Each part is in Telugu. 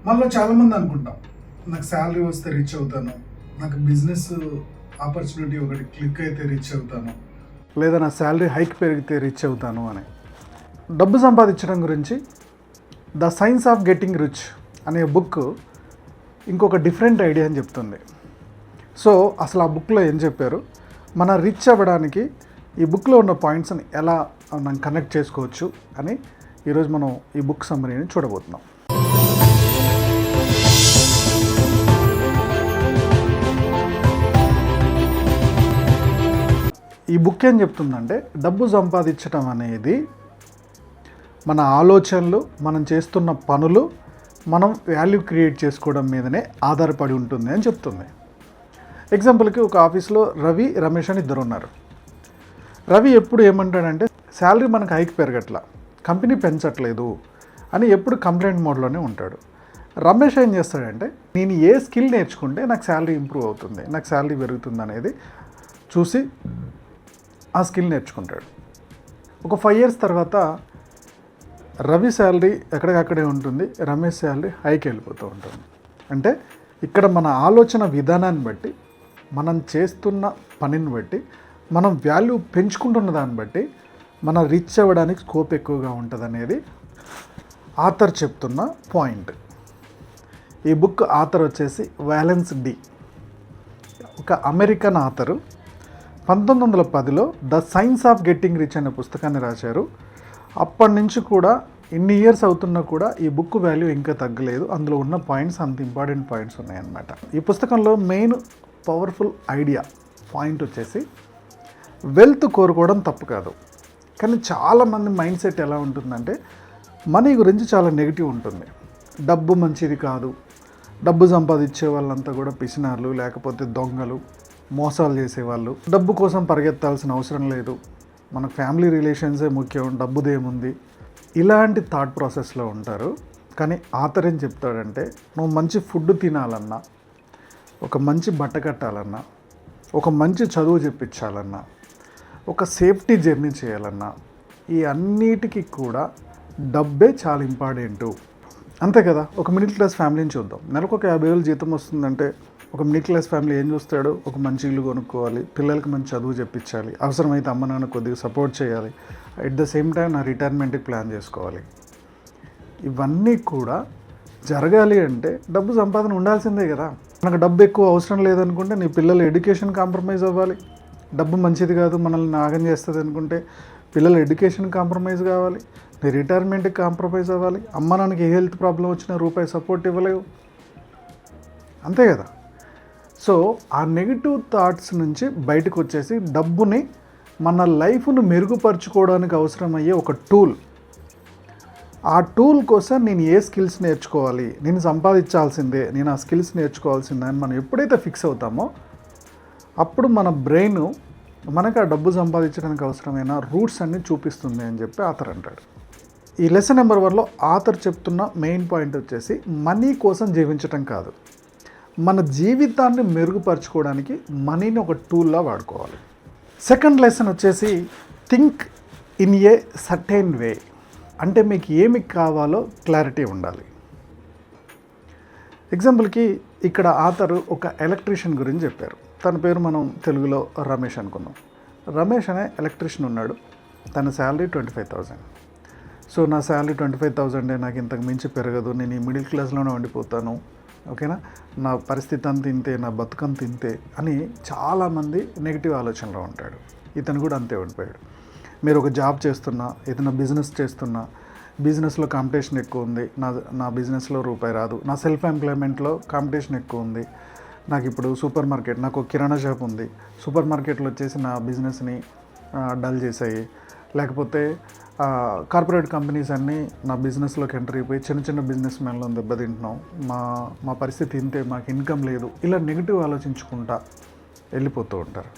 మనలో చాలామంది అనుకుంటాం, నాకు శాలరీ వస్తే రిచ్ అవుతాను, నాకు బిజినెస్ ఆపర్చునిటీ ఒకటి క్లిక్ అయితే రిచ్ అవుతాను, లేదా నా శాలరీ హైక్ పెరిగితే రిచ్ అవుతాను అని. డబ్బు సంపాదించడం గురించి the science of getting rich అనే బుక్ ఇంకొక డిఫరెంట్ ఐడియా అని చెప్తుంది. సో అసలు ఆ బుక్లో ఏం చెప్పారు, మన రిచ్ అవ్వడానికి ఈ బుక్లో ఉన్న పాయింట్స్ని ఎలా మనం కనెక్ట్ చేసుకోవచ్చు అని ఈరోజు మనం ఈ బుక్ సమ్మరీని చూడబోతున్నాం. ఈ బుక్ ఏం చెప్తుందంటే, డబ్బు సంపాదించడం అనేది మన ఆలోచనలు, మనం చేస్తున్న పనులు, మనం వాల్యూ క్రియేట్ చేసుకోవడం మీదనే ఆధారపడి ఉంటుంది అని చెప్తుంది. ఎగ్జాంపుల్కి ఒక ఆఫీస్లో రవి, రమేష్ అని ఇద్దరు ఉన్నారు. రవి ఎప్పుడు ఏమంటాడంటే, శాలరీ మనకు హైక్ పెరగట్ల, కంపెనీ పెంచట్లేదు అని ఎప్పుడు కంప్లైంట్ మోడ్లోనే ఉంటాడు. రమేష్ ఏం చేస్తాడంటే, నేను ఏ స్కిల్ నేర్చుకుంటే నాకు శాలరీ ఇంప్రూవ్ అవుతుంది, నాకు శాలరీ పెరుగుతుంది అనేది చూసి ఆ స్కిల్ నేర్చుకుంటాడు. ఒక 5 years తర్వాత రవి శాలరీ ఎక్కడికక్కడే ఉంటుంది, రమేష్ శాలరీ హైకి వెళ్ళిపోతూ ఉంటుంది. అంటే ఇక్కడ మన ఆలోచన విధానాన్ని బట్టి, మనం చేస్తున్న పనిని బట్టి, మనం వాల్యూ పెంచుకుంటున్న దాన్ని బట్టి మన రిచ్ అవ్వడానికి స్కోప్ ఎక్కువగా ఉంటుంది అనేది ఆథర్ చెప్తున్న పాయింట్. ఈ బుక్ ఆథర్ వచ్చేసి వ్యాలెన్స్ డి, ఒక అమెరికన్ ఆథరు. 1910లో the science of getting rich అనే పుస్తకాన్ని రాశారు. అప్పటి నుంచి కూడా ఇన్ని ఇయర్స్ అవుతున్నా కూడా ఈ బుక్ వాల్యూ ఇంకా తగ్గలేదు. అందులో ఉన్న పాయింట్స్ అంత ఇంపార్టెంట్ పాయింట్స్ ఉన్నాయన్నమాట. ఈ పుస్తకంలో మెయిన్ పవర్ఫుల్ ఐడియా పాయింట్ వచ్చేసి, వెల్త్ కోరుకోవడం తప్పు కాదు, కానీ చాలామంది మైండ్ సెట్ ఎలా ఉంటుందంటే, మనీ గురించి చాలా నెగిటివ్ ఉంటుంది. డబ్బు మంచిది కాదు, డబ్బు సంపాదించే వాళ్ళంతా కూడా పిసినార్లు, లేకపోతే దొంగలు, మోసాలు చేసేవాళ్ళు, డబ్బు కోసం పరిగెత్తాల్సిన అవసరం లేదు, మన ఫ్యామిలీ రిలేషన్సే ముఖ్యం, డబ్బుదేముంది, ఇలాంటి థాట్ ప్రాసెస్లో ఉంటారు. కానీ ఆథర్ ఏం చెప్తాడంటే, నువ్వు మంచి ఫుడ్ తినాలన్నా, ఒక మంచి బట్ట కట్టాలన్నా, ఒక మంచి చదువు చెప్పించాలన్నా, ఒక సేఫ్టీ జర్నీ చేయాలన్నా, ఈ అన్నిటికీ కూడా డబ్బే చాలా ఇంపార్టెంటు. అంతే కదా. ఒక మిడిల్ క్లాస్ ఫ్యామిలీని చూద్దాం. నెలకు ఒక 50,000 జీతం వస్తుందంటే ఒక మిడిల్ క్లాస్ ఫ్యామిలీ ఏం చూస్తాడు, ఒక మంచి ఇల్లు కొనుక్కోవాలి, పిల్లలకి మంచి చదువు చెప్పించాలి, అవసరమైతే అమ్మ నాన్న కొద్దిగా సపోర్ట్ చేయాలి, అట్ ద సేమ్ టైం నా రిటైర్మెంట్కి ప్లాన్ చేసుకోవాలి. ఇవన్నీ కూడా జరగాలి అంటే డబ్బు సంపాదన ఉండాల్సిందే కదా. మనకు డబ్బు ఎక్కువ అవసరం లేదనుకుంటే నీ పిల్లల ఎడ్యుకేషన్ కాంప్రమైజ్ అవ్వాలి. డబ్బు మంచిది కాదు, మనల్ని నాగం చేస్తుంది అనుకుంటే పిల్లల ఎడ్యుకేషన్ కాంప్రమైజ్ కావాలి, నీ రిటైర్మెంట్కి కాంప్రమైజ్ అవ్వాలి, అమ్మ నాన్నకి ఏ హెల్త్ ప్రాబ్లం వచ్చినా రూపాయి సపోర్ట్ ఇవ్వలేవు. అంతే కదా. సో ఆ నెగిటివ్ థాట్స్ నుంచి బయటకు వచ్చేసి డబ్బుని మన లైఫ్ను మెరుగుపరుచుకోవడానికి అవసరమయ్యే ఒక టూల్. ఆ టూల్ కోసం నేను ఏ స్కిల్స్ నేర్చుకోవాలి, నేను సంపాదించాల్సిందే, నేను ఆ స్కిల్స్ నేర్చుకోవాల్సిందే అని మనం ఎప్పుడైతే ఫిక్స్ అవుతామో అప్పుడు మన బ్రెయిన్ మనకు ఆ డబ్బు సంపాదించడానికి అవసరమైన రూట్స్ అన్నీ చూపిస్తుంది అని చెప్పి ఆథర్ అంటాడు. ఈ లెసన్ నెంబర్ 1లో ఆథర్ చెప్తున్న మెయిన్ పాయింట్ వచ్చేసి, మనీ కోసం జీవించటం కాదు, మన జీవితాన్ని మెరుగుపరచుకోవడానికి మనీని ఒక టూల్లా వాడుకోవాలి. సెకండ్ లెసన్ వచ్చేసి, థింక్ ఇన్ ఏ సర్టెన్ వే. అంటే మీకు ఏమి కావాలో క్లారిటీ ఉండాలి. ఎగ్జాంపుల్కి ఇక్కడ ఆథర్ ఒక ఎలక్ట్రీషియన్ గురించి చెప్పారు. తన పేరు మనం తెలుగులో రమేష్ అనుకుందాం. రమేష్ అనే ఎలక్ట్రీషియన్ ఉన్నాడు, తన శాలరీ 25,000. సో నా శాలరీ 25,000, నాకు ఇంతకు మించి పెరగదు, నేను ఈ మిడిల్ క్లాస్లోనే ఉండిపోతాను, ఓకేనా, నా పరిస్థితి అంత ఇంతే, నా బతుకంత ఇంతే అని చాలామంది నెగిటివ్ ఆలోచనలో ఉంటాడు. ఇతను కూడా అంతే ఉండిపోయాడు. మీరు ఒక జాబ్ చేస్తున్నా, ఏదైనా బిజినెస్ చేస్తున్నా, బిజినెస్లో కాంపిటీషన్ ఎక్కువ ఉంది, నా బిజినెస్లో రూపాయి రాదు, నా సెల్ఫ్ ఎంప్లాయ్మెంట్లో కాంపిటీషన్ ఎక్కువ ఉంది, నాకు ఇప్పుడు సూపర్ మార్కెట్, నాకు ఒక కిరాణా షాప్ ఉంది, సూపర్ మార్కెట్లో వచ్చేసి నా బిజినెస్ని డల్ చేసాయి, లేకపోతే కార్పొరేట్ కంపెనీస్ అన్నీ నా బిజినెస్లోకి ఎంటర్ అయిపోయి చిన్న చిన్న బిజినెస్ మ్యాన్లో దెబ్బతింటున్నాం, మా పరిస్థితి ఇంతే, మాకు ఇన్కమ్ లేదు, ఇలా నెగిటివ్ ఆలోచించుకుంటా వెళ్ళిపోతూ ఉంటారు.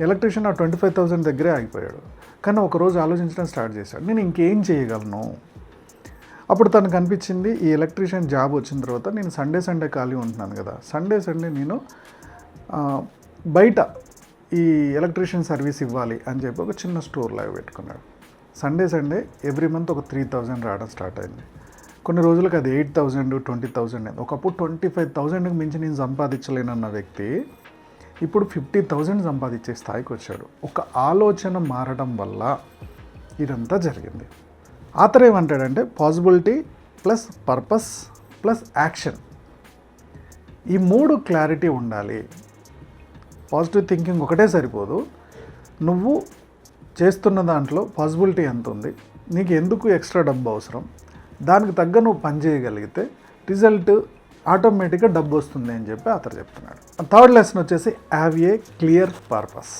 ఎలక్ట్రీషియన్ ఆ 25,000 దగ్గరే ఆగిపోయాడు. కానీ ఒకరోజు ఆలోచించడం స్టార్ట్ చేశాడు, నేను ఇంకేం చేయగలను. అప్పుడు తనకు అనిపించింది, ఈ ఎలక్ట్రీషియన్ జాబ్ వచ్చిన తర్వాత నేను సండే ఖాళీ ఉంటున్నాను కదా, సండే నేను బయట ఈ ఎలక్ట్రీషియన్ సర్వీస్ ఇవ్వాలి అని చెప్పి ఒక చిన్న స్టోర్ లాగా పెట్టుకున్నాడు. సండే ఎవ్రీ మంత్ ఒక 3,000 రావడం స్టార్ట్ అయింది. కొన్ని రోజులకు అది 8,000 20,000 అయింది. ఒకప్పుడు 25,000కి మించి నేను సంపాదించలేనన్న వ్యక్తి ఇప్పుడు 50,000 సంపాదించే స్థాయికి వచ్చాడు. ఒక ఆలోచన మారడం వల్ల ఇదంతా జరిగింది. ఆథర్ ఏమంటాడంటే possibility plus purpose plus action, ఈ 3 క్లారిటీ ఉండాలి. పాజిటివ్ థింకింగ్ ఒకటే సరిపోదు. నువ్వు చేస్తున్న దాంట్లో పాసిబిలిటీ ఎంత ఉంది, నీకు ఎందుకు ఎక్స్ట్రా డబ్బు అవసరం, దానికి తగ్గ నువ్వు పని చేయగలిగితే రిజల్ట్ ఆటోమేటిక్గా డబ్బు వస్తుంది అని చెప్పి అతను చెప్తున్నాడు. థర్డ్ లెసన్ వచ్చేసి హ్యావ్ ఏ క్లియర్ పర్పస్.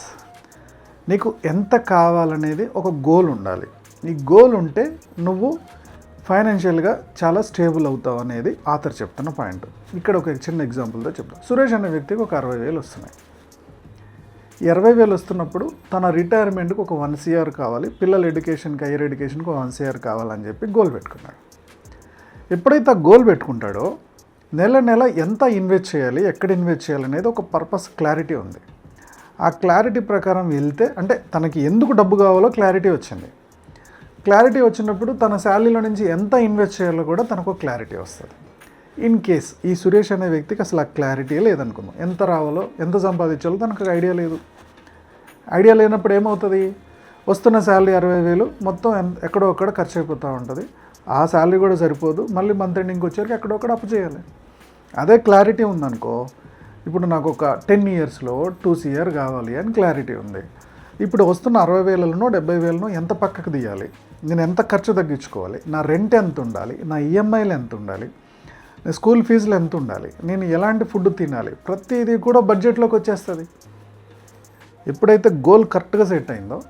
నీకు ఎంత కావాలనేది ఒక గోల్ ఉండాలి. నీ గోల్ ఉంటే నువ్వు ఫైనాన్షియల్గా చాలా స్టేబుల్ అవుతావు అనేది ఆథర్ చెప్తున్న పాయింట్. ఇక్కడ ఒక చిన్న ఎగ్జాంపుల్తో చెప్తాను. సురేష్ అనే వ్యక్తికి ఒక 60,000 వస్తున్నాయి. 20,000 వస్తున్నప్పుడు తన రిటైర్మెంట్కి ఒక 1 CR కావాలి, పిల్లల ఎడ్యుకేషన్కి హైయర్ ఎడ్యుకేషన్కి ఒక 1 CR కావాలని చెప్పి గోల్ పెట్టుకున్నాడు. ఎప్పుడైతే ఆ గోల్ పెట్టుకుంటాడో నెల నెల ఎంత ఇన్వెస్ట్ చేయాలి, ఎక్కడ ఇన్వెస్ట్ చేయాలి అనేది ఒక పర్పస్ క్లారిటీ ఉంది. ఆ క్లారిటీ ప్రకారం వెళ్తే అంటే తనకి ఎందుకు డబ్బు కావాలో క్లారిటీ వచ్చింది. క్లారిటీ వచ్చినప్పుడు తన శాలరీలో నుంచి ఎంత ఇన్వెస్ట్ చేయాలో కూడా తనకు క్లారిటీ వస్తుంది. ఇన్ కేస్ ఈ సురేష్ అనే వ్యక్తికి అసలు ఆ క్లారిటీ లేదనుకుందాం, ఎంత రావాలో ఎంత సంపాదించాలో తనకు ఐడియా లేదు. ఐడియా లేనప్పుడు ఏమవుతుంది, వస్తున్న శాలరీ 60,000 మొత్తం ఎక్కడో అక్కడ ఖర్చు అయిపోతూ ఉంటుంది. ఆ శాలరీ కూడా సరిపోదు, మళ్ళీ మంత్ ఎండింగ్కి వచ్చేసరికి ఎక్కడొక్కడ అప్పు చేయాలి. అదే క్లారిటీ ఉందనుకో, ఇప్పుడు నాకు ఒక 10 ఇయర్స్లో 2 CR కావాలి అని క్లారిటీ ఉంది. ఇప్పుడు వస్తున్న 60,000 70,000 ఎంత పక్కకు తీయాలి, నేను ఎంత ఖర్చు తగ్గించుకోవాలి, నా రెంట్ ఎంత ఉండాలి, నా ఈఎంఐలు ఎంత ఉండాలి, నా స్కూల్ ఫీజులు ఎంత ఉండాలి, నేను ఎలాంటి ఫుడ్ తినాలి, ప్రతిదీ కూడా బడ్జెట్లోకి వచ్చేస్తుంది. ఎప్పుడైతే గోల్ కరెక్ట్గా సెట్ అయిందో,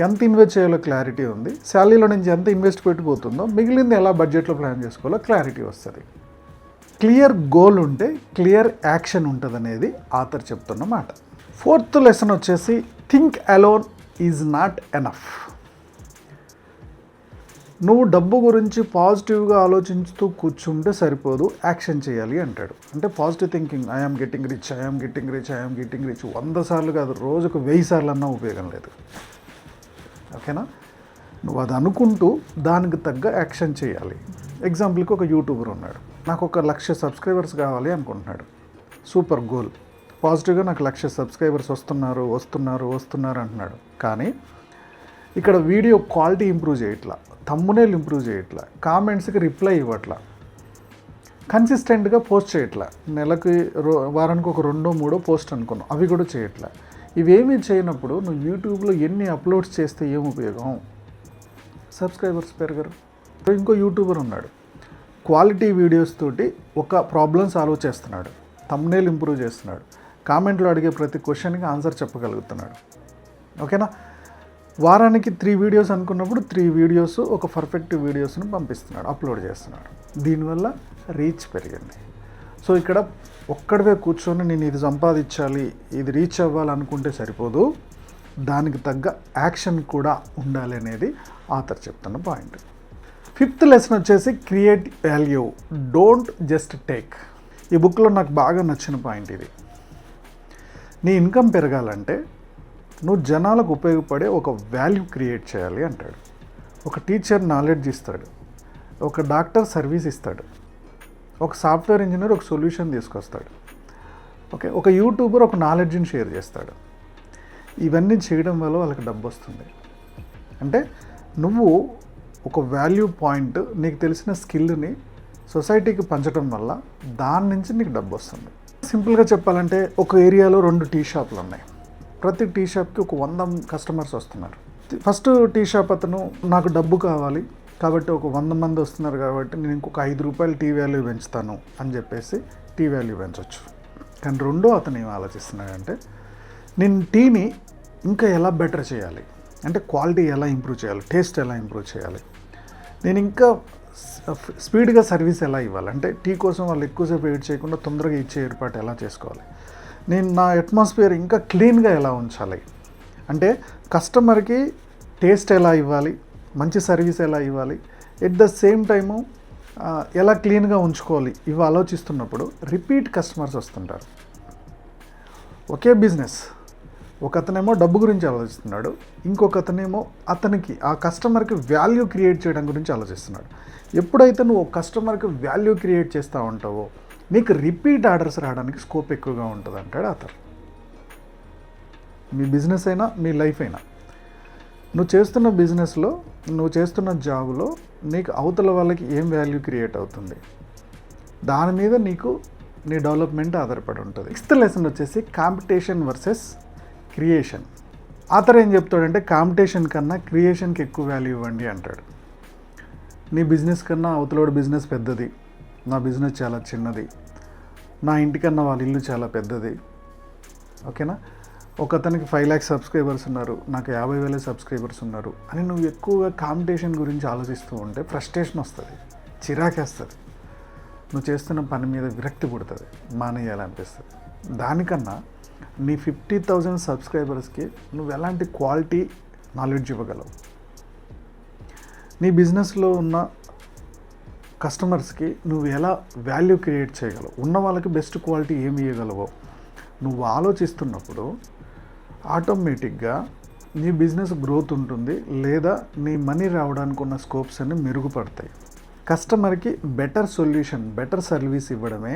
ఎంత ఇన్వెస్ట్ చేయాలో క్లారిటీ ఉంది, శాలరీలో నుంచి ఎంత ఇన్వెస్ట్ పెట్టిపోతుందో, మిగిలింది ఎలా బడ్జెట్లో ప్లాన్ చేసుకోవాలో క్లారిటీ వస్తుంది. క్లియర్ గోల్ ఉంటే క్లియర్ యాక్షన్ ఉంటుంది అనేది ఆథర్ చెప్తున్న మాట. ఫోర్త్ లెసన్ వచ్చేసి think alone is not enough. నువ్వు డబ్బు గురించి పాజిటివ్గా ఆలోచిస్తూ కూర్చుంటే సరిపోదు, యాక్షన్ చేయాలి అంటాడు. అంటే positive thinking, I am getting rich, I am getting rich, I am getting rich 100 సార్లు కాదు, రోజుకు 1000 సార్లు అన్నా ఉపయోగం లేదు. ఓకేనా? నువ్వు అది అనుకుంటూ దానికి తగ్గ యాక్షన్ చేయాలి. ఎగ్జాంపుల్కి ఒక యూట్యూబర్ ఉన్నాడు, నాకు 1,00,000 సబ్స్క్రైబర్స్ కావాలి అనుకుంటున్నాడు. సూపర్ గోల్, పాజిటివ్గా నాకు 1,00,000 సబ్స్క్రైబర్స్ వస్తున్నారు అంటున్నాడు. కానీ ఇక్కడ వీడియో క్వాలిటీ ఇంప్రూవ్ చేయట్లా, థంబ్నెయిల్ ఇంప్రూవ్ చేయట్లా, కామెంట్స్కి రిప్లై ఇవ్వట్లా, కన్సిస్టెంట్గా పోస్ట్ చేయట్లా, నెలకి వారానికి ఒక 2-3 పోస్ట్ అనుకున్నాం, అవి కూడా చేయట్లా. ఇవేమీ చేయనప్పుడు నువ్వు యూట్యూబ్లో ఎన్ని అప్లోడ్స్ చేస్తే ఏం ఉపయోగం? సబ్స్క్రైబర్స్ పెరగరు. ఇంకో యూట్యూబర్ ఉన్నాడు, క్వాలిటీ వీడియోస్ తోటి ఒక ప్రాబ్లం సాల్వ్ చేస్తున్నాడు, థంబ్నెయిల్ ఇంప్రూవ్ చేస్తున్నాడు, కామెంట్లో అడిగే ప్రతి క్వశ్చన్కి ఆన్సర్ చెప్పగలుగుతున్నాడు. ఓకేనా? వారానికి 3 వీడియోస్ అనుకున్నప్పుడు 3 వీడియోస్ ఒక పర్ఫెక్ట్ వీడియోస్ని పంపిస్తున్నాడు, అప్లోడ్ చేస్తున్నాడు. దీనివల్ల రీచ్ పెరిగింది. సో ఇక్కడ ఒక్కడివే కూర్చొని నేను ఇది సంపాదించాలి, ఇది రీచ్ అవ్వాలనుకుంటే సరిపోదు, దానికి తగ్గ యాక్షన్ కూడా ఉండాలి అనేది ఆథర్ చెప్తున్న పాయింట్. ఫిఫ్త్ లెసన్ వచ్చేసి create value, don't just take. ఈ బుక్లో నాకు బాగా నచ్చిన పాయింట్ ఇది. నీ ఇన్కమ్ పెరగాలంటే నువ్వు జనాలకు ఉపయోగపడే ఒక వాల్యూ క్రియేట్ చేయాలి అంటాడు. ఒక టీచర్ నాలెడ్జ్ ఇస్తాడు, ఒక డాక్టర్ సర్వీస్ ఇస్తాడు, ఒక సాఫ్ట్వేర్ ఇంజనీర్ ఒక సొల్యూషన్ తీసుకొస్తాడు, ఓకే, ఒక యూట్యూబర్ ఒక నాలెడ్జ్ని షేర్ చేస్తాడు. ఇవన్నీ చేయడం వల్ల వాళ్ళకి డబ్బు వస్తుంది. అంటే నువ్వు ఒక వాల్యూ పాయింట్, నీకు తెలిసిన స్కిల్ని సొసైటీకి పంచడం వల్ల దాని నుంచి నీకు డబ్బు వస్తుంది. సింపుల్గా చెప్పాలంటే ఒక ఏరియాలో 2 టీ షాపులు ఉన్నాయి. ప్రతి టీ షాప్కి ఒక 100 కస్టమర్స్ వస్తున్నారు. ఫస్ట్ టీ షాప్ అతను నాకు డబ్బు కావాలి కాబట్టి ఒక 100 మంది వస్తున్నారు కాబట్టి నేను ఇంకొక 5 రూపాయలు టీ వాల్యూ పెంచుతాను అని చెప్పేసి టీ వాల్యూ పెంచవచ్చు. కానీ రెండో అతను ఏం ఆలోచిస్తున్నాడంటే నేను టీని ఇంకా ఎలా బెటర్ చేయాలి, అంటే క్వాలిటీ ఎలా ఇంప్రూవ్ చేయాలి, టేస్ట్ ఎలా ఇంప్రూవ్ చేయాలి, నేను ఇంకా స్పీడ్గా సర్వీస్ ఎలా ఇవ్వాలి, అంటే టీ కోసం వాళ్ళు ఎక్కువసేపు వెయిట్ చేయకుండా తొందరగా ఇచ్చే ఏర్పాటు ఎలా చేసుకోవాలి, నేను నా అట్మాస్ఫియర్ ఇంకా క్లీన్గా ఎలా ఉంచాలి, అంటే కస్టమర్కి టేస్ట్ ఎలా ఇవ్వాలి, మంచి సర్వీస్ ఎలా ఇవ్వాలి, ఎట్ ద సేమ్ టైము ఎలా క్లీన్గా ఉంచుకోవాలి, ఇవి ఆలోచిస్తున్నప్పుడు రిపీట్ కస్టమర్స్ వస్తుంటారు. ఒకే బిజినెస్, ఒక అతనేమో డబ్బు గురించి ఆలోచిస్తున్నాడు, ఇంకొక అతనేమో అతనికి ఆ కస్టమర్కి వాల్యూ క్రియేట్ చేయడం గురించి ఆలోచిస్తున్నాడు. ఎప్పుడైతే నువ్వు ఒక కస్టమర్కి వాల్యూ క్రియేట్ చేస్తూ ఉంటావో నీకు రిపీట్ ఆర్డర్స్ రావడానికి స్కోప్ ఎక్కువగా ఉంటుంది అంటాడు ఆథర్. మీ బిజినెస్ అయినా మీ లైఫ్ అయినా, నువ్వు చేస్తున్న బిజినెస్లో, నువ్వు చేస్తున్న జాబ్లో నీకు అవతల వాళ్ళకి ఏం వాల్యూ క్రియేట్ అవుతుంది, దాని మీద నీకు నీ డెవలప్మెంట్ ఆధారపడి ఉంటుంది. 6th లెసన్ వచ్చేసి కాంపిటీషన్ వర్సెస్ క్రియేషన్. ఆథర్ ఏం చెప్తాడంటే కాంపిటీషన్ కన్నా క్రియేషన్కి ఎక్కువ వాల్యూ ఇవ్వండి అంటాడు. నీ బిజినెస్ కన్నా అవతలోడి బిజినెస్ పెద్దది, నా బిజినెస్ చాలా చిన్నది, నా ఇంటికన్నా వాళ్ళ ఇల్లు చాలా పెద్దది, ఓకేనా, ఒక అతనికి 5 lakhs సబ్స్క్రైబర్స్ ఉన్నారు, నాకు 50,000 సబ్స్క్రైబర్స్ ఉన్నారు అని నువ్వు ఎక్కువగా కాంపిటీషన్ గురించి ఆలోచిస్తూ ఉంటే ఫ్రస్ట్రేషన్ వస్తుంది, చిరాకేస్తుంది, నువ్వు చేస్తున్న పని మీద విరక్తి పుడుతుంది, మానేయాలనిపిస్తుంది. దానికన్నా నీ 50,000 సబ్స్క్రైబర్స్కి నువ్వు ఎలాంటి క్వాలిటీ నాలెడ్జ్ ఇవ్వగలవు, నీ బిజినెస్లో ఉన్న కస్టమర్స్కి నువ్వు ఎలా వాల్యూ క్రియేట్ చేయగలవు, ఉన్న వాళ్ళకి బెస్ట్ క్వాలిటీ ఏమి ఇవ్వగలవో నువ్వు ఆలోచిస్తున్నప్పుడు ఆటోమేటిక్గా నీ బిజినెస్ గ్రోత్ ఉంటుంది, లేదా నీ మనీ రావడానికి ఉన్న స్కోప్స్ అన్ని మెరుగుపడతాయి. కస్టమర్కి బెటర్ సొల్యూషన్, బెటర్ సర్వీస్ ఇవ్వడమే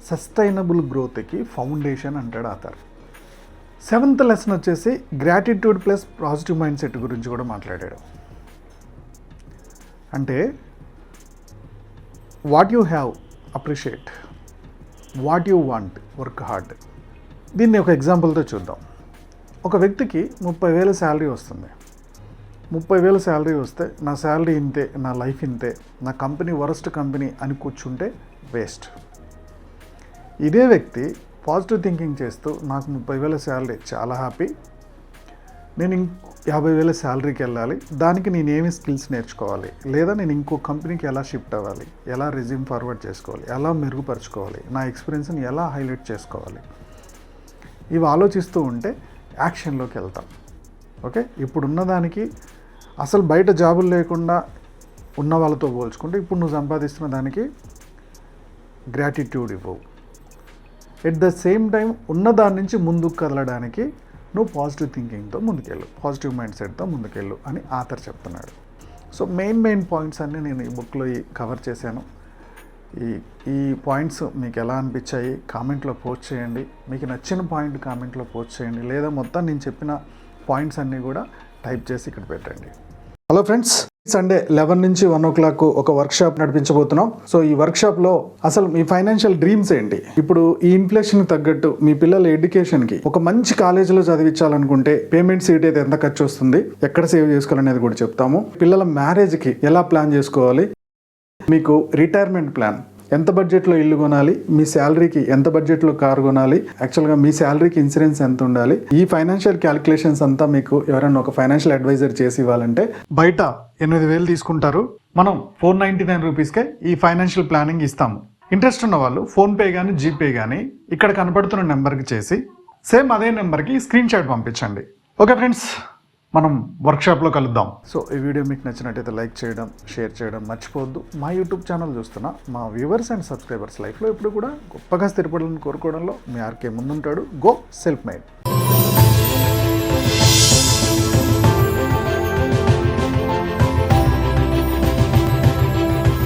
సస్టైనబుల్ గ్రోత్కి ఫౌండేషన్ అంటాడు ఆథర్. 7th లెసన్ వచ్చేసి gratitude plus positive mind set గురించి కూడా మాట్లాడాడు. అంటే what you have appreciate, what you want work hard. దీన్ని ఒక ఎగ్జాంపుల్తో చూద్దాం. ఒక వ్యక్తికి 30,000 శాలరీ వస్తుంది. 30,000 శాలరీ వస్తే నా శాలరీ ఇంతే, నా లైఫ్ ఇంతే, నా కంపెనీ వరస్ట్ కంపెనీ అని కూర్చుంటే వేస్ట్. ఇదే వ్యక్తి పాజిటివ్ థింకింగ్ చేస్తూ నాకు 30,000 శాలరీ చాలా హ్యాపీ, నేను 50,000 శాలరీకి వెళ్ళాలి, దానికి నేనేమి స్కిల్స్ నేర్చుకోవాలి, లేదా నేను ఇంకో కంపెనీకి ఎలా షిఫ్ట్ అవ్వాలి, ఎలా రెజ్యూమ్ ఫార్వర్డ్ చేసుకోవాలి, ఎలా మెరుగుపరచుకోవాలి, నా ఎక్స్పీరియన్స్ని ఎలా హైలైట్ చేసుకోవాలి, ఇవి ఆలోచిస్తూ ఉంటే యాక్షన్లోకి వెళ్తాం. ఓకే, ఇప్పుడున్న దానికి అసలు బయట జాబులు లేకుండా ఉన్న వాళ్ళతో పోల్చుకుంటే ఇప్పుడు నువ్వు సంపాదిస్తున్న దానికి గ్రాటిట్యూడ్ ఇవ్వవు. ఎట్ ద సేమ్ టైం ఉన్న దాని నుంచి ముందుకు కదలడానికి నువ్వు పాజిటివ్ థింకింగ్తో ముందుకెళ్ళు, పాజిటివ్ మైండ్ సెట్తో ముందుకెళ్ళు అని ఆథర్ చెప్తున్నాడు. సో మెయిన్ పాయింట్స్ అన్నీ నేను ఈ బుక్లో కవర్ చేశాను. ఈ పాయింట్స్ మీకు ఎలా అనిపించాయి కామెంట్లో పోస్ట్ చేయండి. మీకు నచ్చిన పాయింట్ కామెంట్లో పోస్ట్ చేయండి, లేదా మొత్తం నేను చెప్పిన పాయింట్స్ అన్నీ కూడా టైప్ చేసి ఇక్కడ పెట్టండి. హలో ఫ్రెండ్స్, సండే 11 నుంచి 1 o'clock ఒక వర్క్షాప్ నడిపించబోతున్నాం. సో ఈ వర్క్షాప్లో అసలు మీ ఫైనాన్షియల్ డ్రీమ్స్ ఏంటి, ఇప్పుడు ఈ ఇన్ఫ్లేషన్ తగ్గట్టు మీ పిల్లల ఎడ్యుకేషన్కి ఒక మంచి కాలేజీలో చదివించాలనుకుంటే పేమెంట్ సీట్ అయితే ఎంత ఖర్చు వస్తుంది, ఎక్కడ సేవ్ చేసుకోవాలనేది కూడా చెప్తాము. పిల్లల మ్యారేజ్కి ఎలా ప్లాన్ చేసుకోవాలి, మీకు రిటైర్మెంట్ ప్లాన్, ఎంత బడ్జెట్లో ఇల్లు కొనాలి, మీ శాలరీకి ఎంత బడ్జెట్లో కారు కొనాలి, యాక్చువల్గా మీ శాలరీకి ఇన్సూరెన్స్ ఎంత ఉండాలి, ఈ ఫైనాన్షియల్ క్యాలిక్యులేషన్స్ అంతా మీకు ఎవరైనా ఒక ఫైనాన్షియల్ అడ్వైజర్ చేసి ఇవ్వాలంటే బయట 8,000 తీసుకుంటారు, మనం 499 రూపీస్కే ఈ ఫైనాన్షియల్ ప్లానింగ్ ఇస్తాము. ఇంట్రెస్ట్ ఉన్న వాళ్ళు ఫోన్పే కానీ జీపే కానీ ఇక్కడ కనపడుతున్న నెంబర్కి చేసి సేమ్ అదే నెంబర్కి స్క్రీన్ షాట్ పంపించండి. ఓకే ఫ్రెండ్స్, మనం వర్క్షాప్లో కలుద్దాం. సో ఈ వీడియో మీకు నచ్చినట్టయితే లైక్ చేయడం, షేర్ చేయడం మర్చిపోవద్దు. మా యూట్యూబ్ ఛానల్ చూస్తున్న మా వ్యూవర్స్ అండ్ సబ్స్క్రైబర్స్ లైఫ్లో ఎప్పుడు కూడా గొప్పగా స్థిరపడాలని కోరుకోవడంలో మీ ఆర్కే ముందుంటాడు. Go self made.